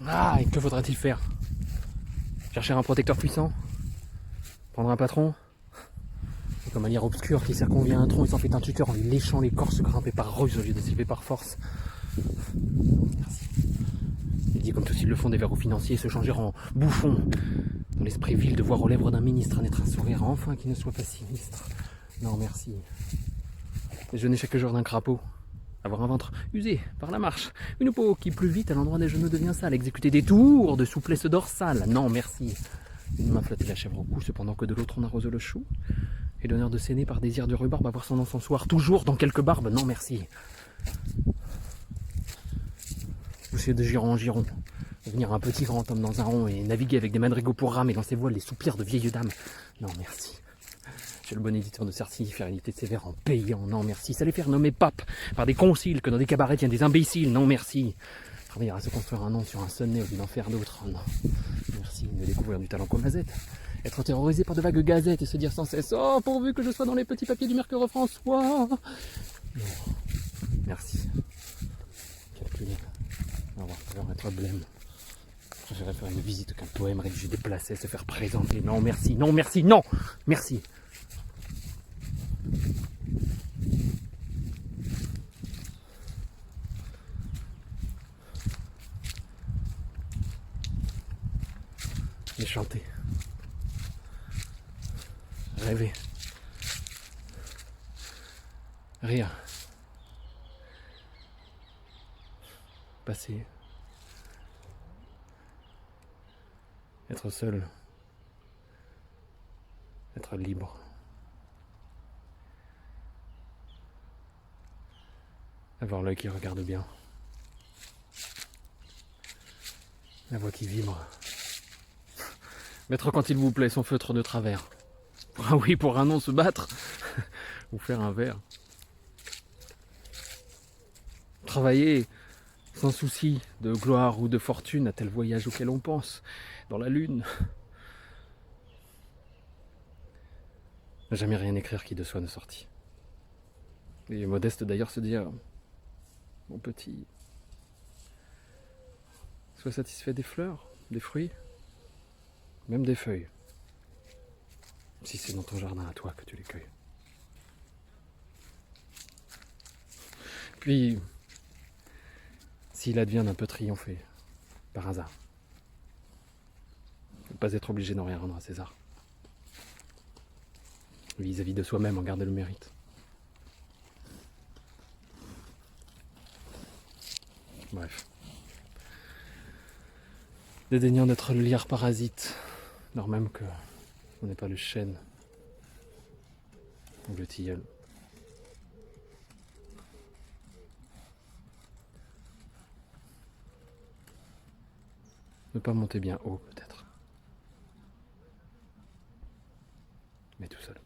Ah, et que faudra-t-il faire? Chercher un protecteur puissant? Prendre un patron? Et comme un lierre obscur qui circonvient un tronc, il s'en fait un tuteur en lui léchant l'écorce grimpée par ruse au lieu de s'élever par force. Merci. Il dit comme tous ils le font des verrous financiers se changer en bouffons. Dans l'esprit vil de voir aux lèvres d'un ministre naître un sourire enfin qui ne soit pas sinistre. Non, merci. Déjeuner chaque jour d'un crapaud. Avoir un ventre usé par la marche. Une peau qui plus vite à l'endroit des genoux devient sale. Exécuter des tours de souplesse dorsale. Non, merci. Une main flotter la chèvre au cou, cependant que de l'autre on arrose le chou. Et l'honneur de s'aîner par désir de rhubarbe, avoir son encensoir toujours dans quelques barbes. Non, merci. Pousser de giron en giron. Devenir un petit grand homme dans un rond et naviguer avec des madrigaux pour rames et dans ses voiles les soupirs de vieilles dames. Non, merci. J'ai le bon éditeur de certifiabilité sévère en payant. Non, merci. Ça les faire nommer pape par des conciles que dans des cabarets tiennent des imbéciles. Non, merci. Travailler à se construire un nom sur un sonnet au lieu d'en faire d'autres. Non, merci. De découvrir du talent comme Mazette. Être terrorisé par de vagues gazettes et se dire sans cesse: oh, pourvu que je sois dans les petits papiers du Mercure François. Non, merci. Calculer. Avoir peur, être blême. Je préférerais faire une visite qu'un poème rédigé déplacé, se faire présenter. Non, merci. Non, merci. Non, merci. Et chanter. Rêver. Rire. Passer. Être seul. Être libre. Avoir l'œil qui regarde bien. La voix qui vibre. Mettre quand il vous plaît son feutre de travers. Ah oui, pour un nom se battre. Ou faire un verre. Travailler sans souci de gloire ou de fortune à tel voyage auquel on pense. Dans la lune. Ne jamais rien écrire qui de soi ne sortit. Et modeste d'ailleurs se dire: mon petit, sois satisfait des fleurs, des fruits, même des feuilles. Si c'est dans ton jardin à toi que tu les cueilles. Puis, s'il advient d'un peu triompher, par hasard, ne pas être obligé d'en rien rendre à César. Vis-à-vis de soi-même, en garder le mérite. Bref. Dédaignant d'être le lierre parasite, alors même que on n'est pas le chêne ou le tilleul. Ne pas monter bien haut peut-être, mais tout seul.